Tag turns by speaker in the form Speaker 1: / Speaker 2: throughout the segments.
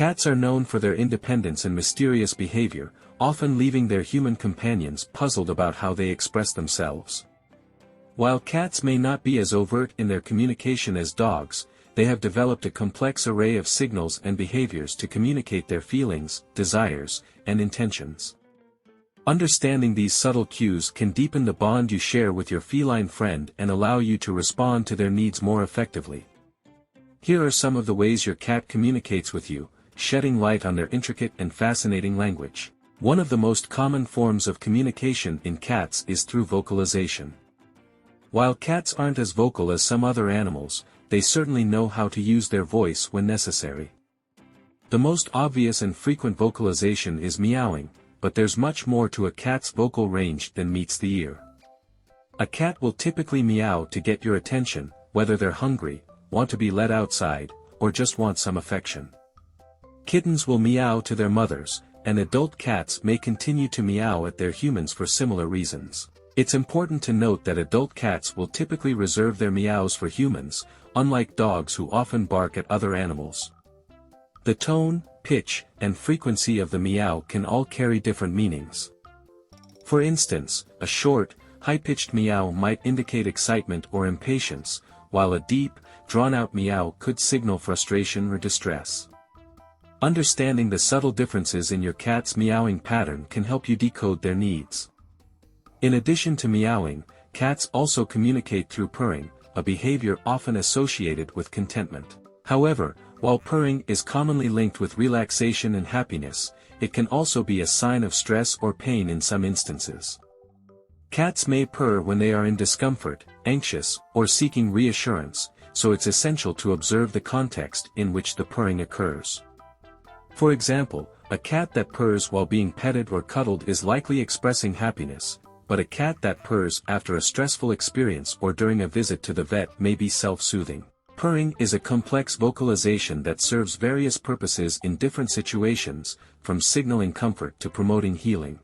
Speaker 1: Cats are known for their independence and mysterious behavior, often leaving their human companions puzzled about how they express themselves. While cats may not be as overt in their communication as dogs, they have developed a complex array of signals and behaviors to communicate their feelings, desires, and intentions. Understanding these subtle cues can deepen the bond you share with your feline friend and allow you to respond to their needs more effectively. Here are some of the ways your cat communicates with you, shedding light on their intricate and fascinating language. One of the most common forms of communication in cats is through vocalization. While cats aren't as vocal as some other animals, they certainly know how to use their voice when necessary. The most obvious and frequent vocalization is meowing, but there's much more to a cat's vocal range than meets the ear. A cat will typically meow to get your attention, whether they're hungry, want to be let outside, or just want some affection. Kittens will meow to their mothers, and adult cats may continue to meow at their humans for similar reasons. It's important to note that adult cats will typically reserve their meows for humans, unlike dogs who often bark at other animals. The tone, pitch, and frequency of the meow can all carry different meanings. For instance, a short, high-pitched meow might indicate excitement or impatience, while a deep, drawn-out meow could signal frustration or distress. Understanding the subtle differences in your cat's meowing pattern can help you decode their needs. In addition to meowing, cats also communicate through purring, a behavior often associated with contentment. However, while purring is commonly linked with relaxation and happiness, it can also be a sign of stress or pain in some instances. Cats may purr when they are in discomfort, anxious, or seeking reassurance, so it's essential to observe the context in which the purring occurs. For example, a cat that purrs while being petted or cuddled is likely expressing happiness, but a cat that purrs after a stressful experience or during a visit to the vet may be self-soothing. Purring is a complex vocalization that serves various purposes in different situations, from signaling comfort to promoting healing.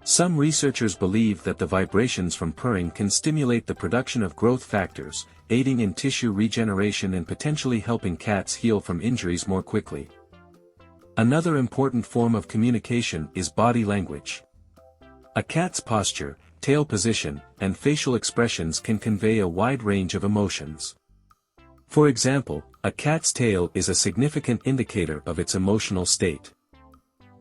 Speaker 1: Some researchers believe that the vibrations from purring can stimulate the production of growth factors, aiding in tissue regeneration and potentially helping cats heal from injuries more quickly. Another important form of communication is body language. A cat's posture, tail position, and facial expressions can convey a wide range of emotions. For example, a cat's tail is a significant indicator of its emotional state.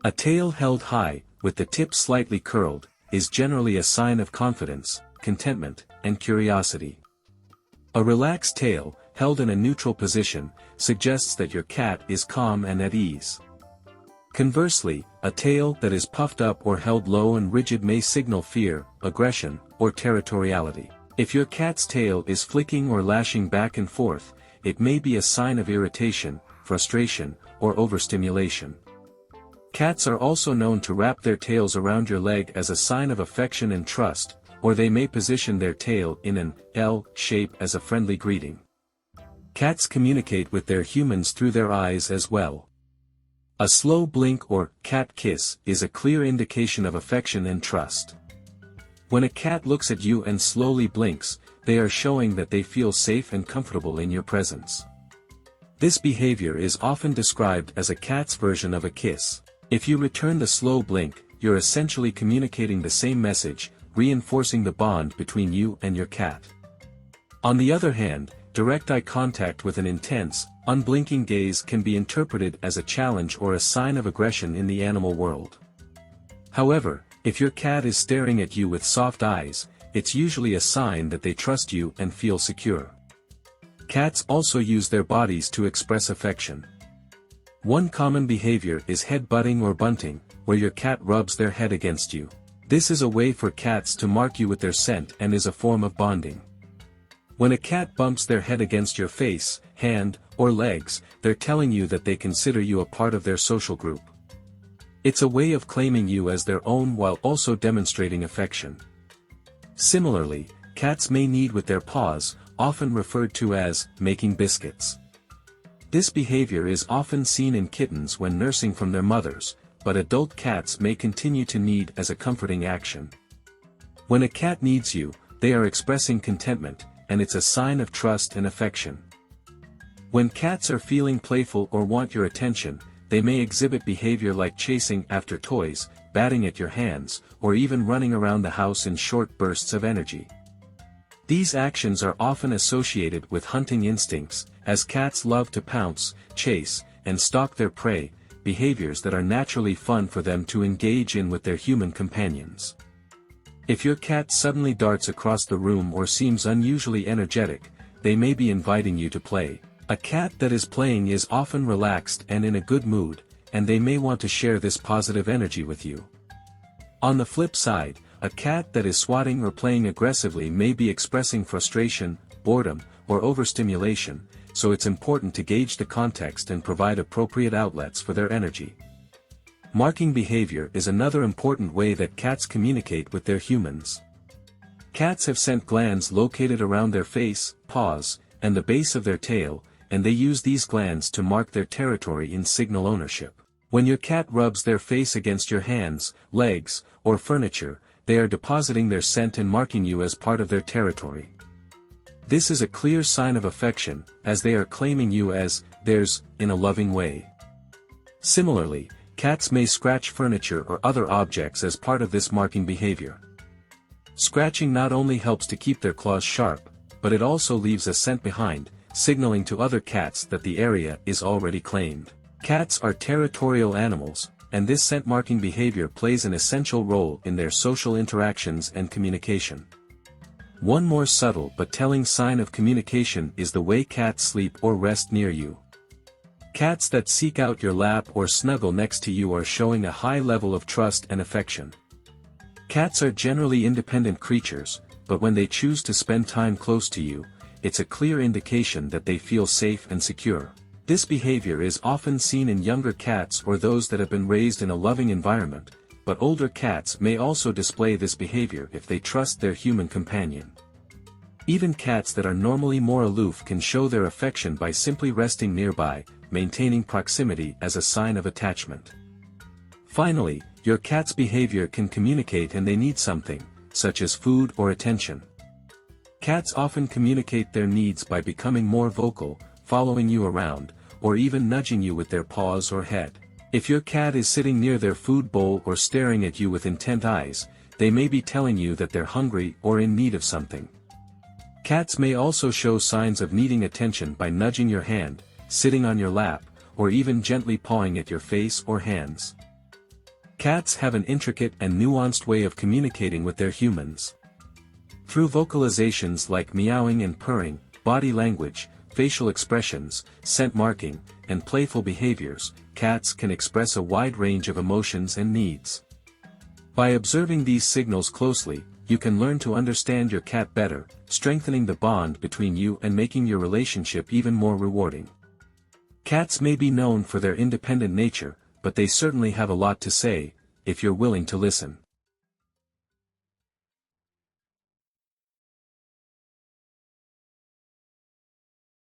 Speaker 1: A tail held high, with the tip slightly curled, is generally a sign of confidence, contentment, and curiosity. A relaxed tail, held in a neutral position, suggests that your cat is calm and at ease. Conversely, a tail that is puffed up or held low and rigid may signal fear, aggression, or territoriality. If your cat's tail is flicking or lashing back and forth, it may be a sign of irritation, frustration, or overstimulation. Cats are also known to wrap their tails around your leg as a sign of affection and trust, or they may position their tail in an L shape as a friendly greeting. Cats communicate with their humans through their eyes as well. A slow blink or cat kiss is a clear indication of affection and trust. When a cat looks at you and slowly blinks, they are showing that they feel safe and comfortable in your presence. This behavior is often described as a cat's version of a kiss. If you return the slow blink, you're essentially communicating the same message, reinforcing the bond between you and your cat. On the other hand, direct eye contact with an intense, unblinking gaze can be interpreted as a challenge or a sign of aggression in the animal world. However, if your cat is staring at you with soft eyes, it's usually a sign that they trust you and feel secure. Cats also use their bodies to express affection. One common behavior is head-butting or bunting, where your cat rubs their head against you. This is a way for cats to mark you with their scent and is a form of bonding. When a cat bumps their head against your face, hand, or legs, they're telling you that they consider you a part of their social group. It's a way of claiming you as their own while also demonstrating affection. Similarly, cats may knead with their paws, often referred to as making biscuits. This behavior is often seen in kittens when nursing from their mothers, but adult cats may continue to knead as a comforting action. When a cat needs you, they are expressing contentment, and it's a sign of trust and affection. When cats are feeling playful or want your attention, they may exhibit behavior like chasing after toys, batting at your hands, or even running around the house in short bursts of energy. These actions are often associated with hunting instincts, as cats love to pounce, chase, and stalk their prey, behaviors that are naturally fun for them to engage in with their human companions. If your cat suddenly darts across the room or seems unusually energetic, they may be inviting you to play. A cat that is playing is often relaxed and in a good mood, and they may want to share this positive energy with you. On the flip side, a cat that is swatting or playing aggressively may be expressing frustration, boredom, or overstimulation, so it's important to gauge the context and provide appropriate outlets for their energy. Marking behavior is another important way that cats communicate with their humans. Cats have scent glands located around their face, paws, and the base of their tail, and they use these glands to mark their territory and signal ownership. When your cat rubs their face against your hands, legs, or furniture, they are depositing their scent and marking you as part of their territory. This is a clear sign of affection, as they are claiming you as theirs in a loving way. Similarly, cats may scratch furniture or other objects as part of this marking behavior. Scratching not only helps to keep their claws sharp, but it also leaves a scent behind, signaling to other cats that the area is already claimed. Cats are territorial animals, and this scent marking behavior plays an essential role in their social interactions and communication. One more subtle but telling sign of communication is the way cats sleep or rest near you. Cats that seek out your lap or snuggle next to you are showing a high level of trust and affection. Cats are generally independent creatures, but when they choose to spend time close to you, it's a clear indication that they feel safe and secure. This behavior is often seen in younger cats or those that have been raised in a loving environment, but older cats may also display this behavior if they trust their human companion. Even cats that are normally more aloof can show their affection by simply resting nearby, maintaining proximity as a sign of attachment. Finally, your cat's behavior can communicate and they need something, such as food or attention. Cats often communicate their needs by becoming more vocal, following you around, or even nudging you with their paws or head. If your cat is sitting near their food bowl or staring at you with intent eyes, they may be telling you that they're hungry or in need of something. Cats may also show signs of needing attention by nudging your hand, sitting on your lap, or even gently pawing at your face or hands. Cats have an intricate and nuanced way of communicating with their humans. Through vocalizations like meowing and purring, body language, facial expressions, scent marking, and playful behaviors, cats can express a wide range of emotions and needs. By observing these signals closely, you can learn to understand your cat better, strengthening the bond between you and making your relationship even more rewarding. Cats may be known for their independent nature, but they certainly have a lot to say, if you're willing to listen.